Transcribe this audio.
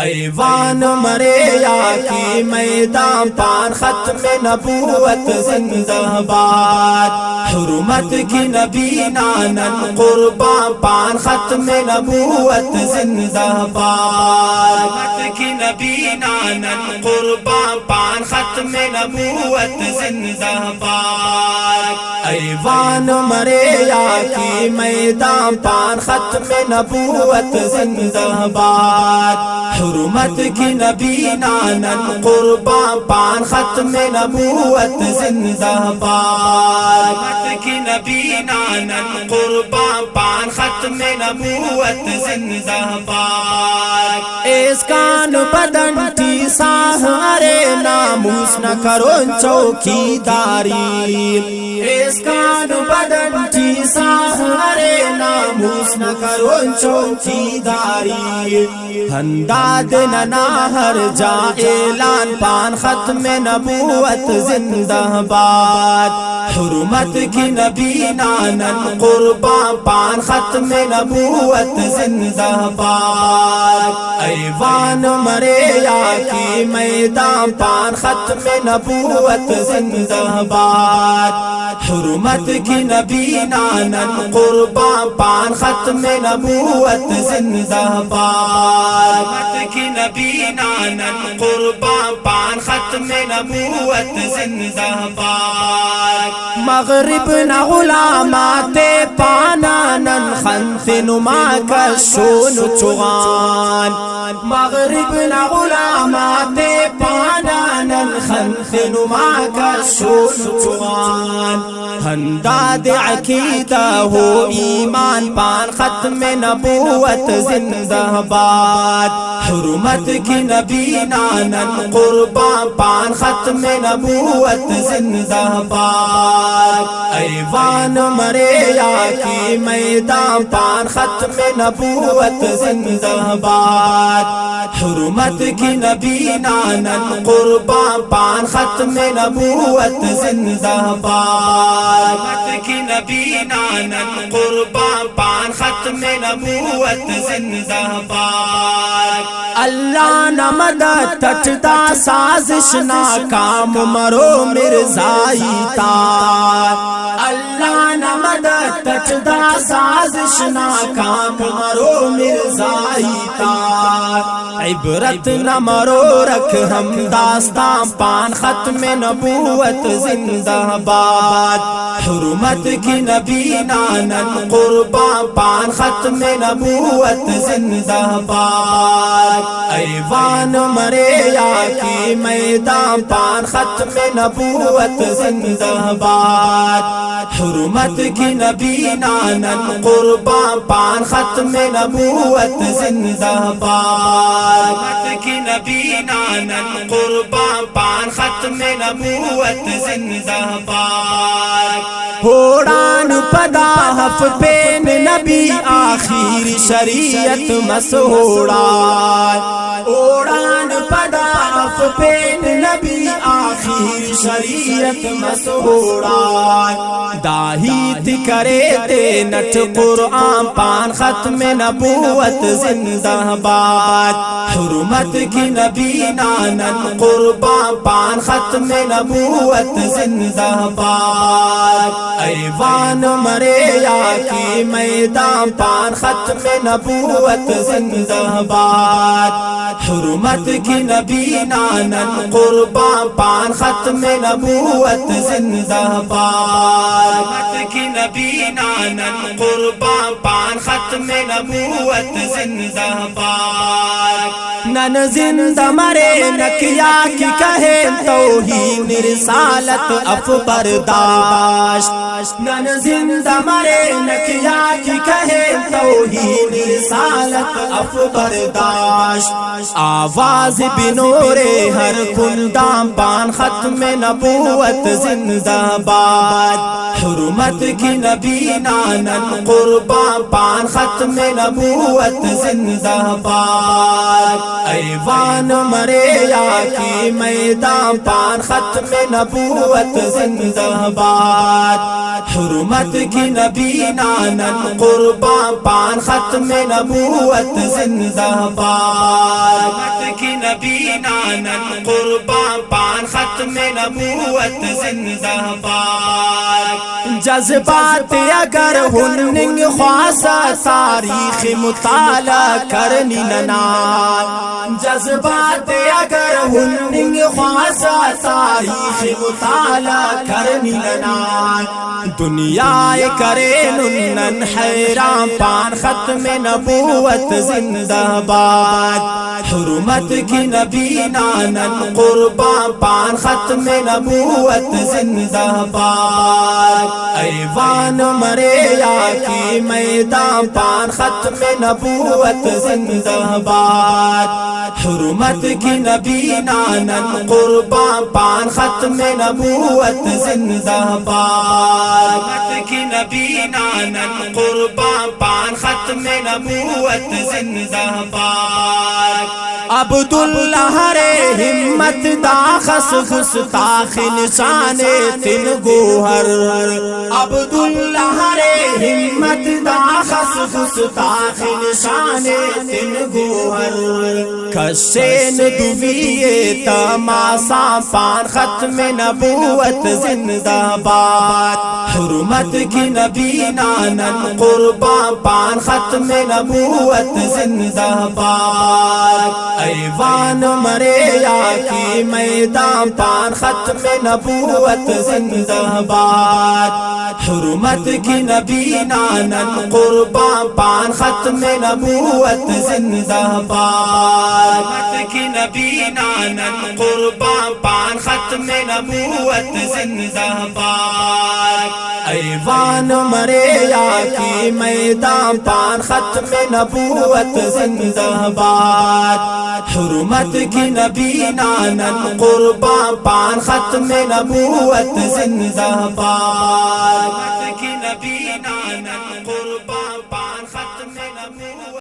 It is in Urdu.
ایوان مریا کی میدان پان ختم نبوت زندہ باد، حرمت کی نبی نانن قربان پان ختم نبوت زندہ باد، حرمت کی نبی نانن قربان پان ختم نبوت زندہ باد، ایوان مریا کی میدان پان ختم نبوت زندہ باد، حرمت کی نبی نانن قربان پان ختم نبوت زندہ باد، حرمت کی نبی نانن قربان پان ختم نبوت زندہ باد، اس کان بدن ٹی سہارے ناموس نہ کرو چوکی داری، اس کان بدن ٹی سہارے ناموس نہ کرو چوکی داری، ہنداد ننا ہر جا اعلان پان ختم نبوت زندہ باد، حرمت کی نبی نانن قربان پان ختم نبوت زندہ باد، ایوان مریا کی میدان پان ختم نبوت زندہ باد، حرمت کی نبی نانن قربان پان ختم نبوت زندہ باد، حرمت کی نبی نانن قربان پان ختم نبوت زندہ باد، مغرب نہ غلامات پانانن خنف نما کشون چغان، مغرب نہ غلامات پانانن خنف نما کشون چغان، ہنداد عقیدہ ہو ایمان پان ختم نبوت زندہ باد، حرمت کی نبی نانن قربان پان ختم نبوت زندہ باد، ایوان مریا کی میدان پان ختم نبوت زندہ باد، حرمت کی نبی نانن قربان پان ختم نبوت زندہ باد، حرمت کی نبی نانن قربان پان ختم نبوت زندہ باد، اللہ نہ مدد تچدا سازش ناکام مرو مرزائی تار، اللہ نہ مدد تچدا سازش ناکام مرو مرزائی تار، عبرت نہ مرو رکھ ہم داستان پان ختم نبوت زندہ باد، حرمت کی نبی نانن قربان پان ختم نبوت زندہ باد، ایوان مریا کی میدان پان ختم نبوت زندہ باد، حرمت کی نبی نانن قربان پان ختم نبوت زندہ باد، حرمت کی نبی نانن قربان پان ختم نبوت زندہ باد، ہوڑان پدا حف پین نبی آخر شریعت مسہوڑان، اوڑان پدا حف پین نبی آخر شریعت مسہوڑان، داہیت کرے تے نٹ قرآن پان ختم نبوت زندہ باد، حرمت کی نبی نانن قربان پان ختم نبوت زندہ باد، ایوان مریا کی میدان پان ختم نبوت زندہ باد، حرمت کی نبی نانن قربان پان ختم نبوت زندہ باد، حرمت کی نبی نانن قربان پان ختم نبوت زندہ باد، نن زندہ مرے نکیا کی کہے توحید رسالت اف برداشت، نن زندہ مرے نکیا کی کہے توحید رسالت اف برداشت، آواز بنور ہر کندام پان ختم نبوت زندہ باد، حرمت کی نبی نانن قربان پان ختم نبوت زندہ باد، ایوان مریا کی میدان پان ختم نبوت زندہ باد، حرمت کی نبی نانن قربان پان ختم نبوت زندہ باد۔ نبی نانن قربان پان ختم نبوت زندہ باد جذبات اگر ہننگ خواصہ تاریخ مطالعہ کرنی ننان جذبات اگر ہننگ خواصہ تاریخ مطالعہ کرنی ننان دنیا کرے ننن حیران پان ختم نبوت زندہ باد حرمت کی نبی نانن قربان پان ختم نبوت زندہ باد ایوان مریا کی میدان پان ختم نبوت زندہ باد حرمت کی نبی نانن قربان پان ختم نبوت زندہ باد حرمت کی نبی نانن قربان پان ختم نبوت زندہ باد عبداللہ رے ہمت دا خس گستاخ نشان تن گوہر عبداللہ رے ہمت دا خس گستاخ نشان تن گوہر کشین دویے تماسا پان ختم نبوت زندہ باد حرمت کی نبی نانن قربان پان ختم نبوت زندہ باد ایوان مریا کی میدان پان ختم نبوت زندہ باد حرمت کی نبی نانن قربان پان ختم نبوت زندہ باد حرمت کی نبی نانن قربان پان ختم نبوت زندہ باد ایوان مریا کی میدان پان ختم نبوت زندہ باد حرمت کی نبی نانن قربان پان ختم نبوت زندہ باد حرمت کی نبی نانن قربان پان ختم نبوت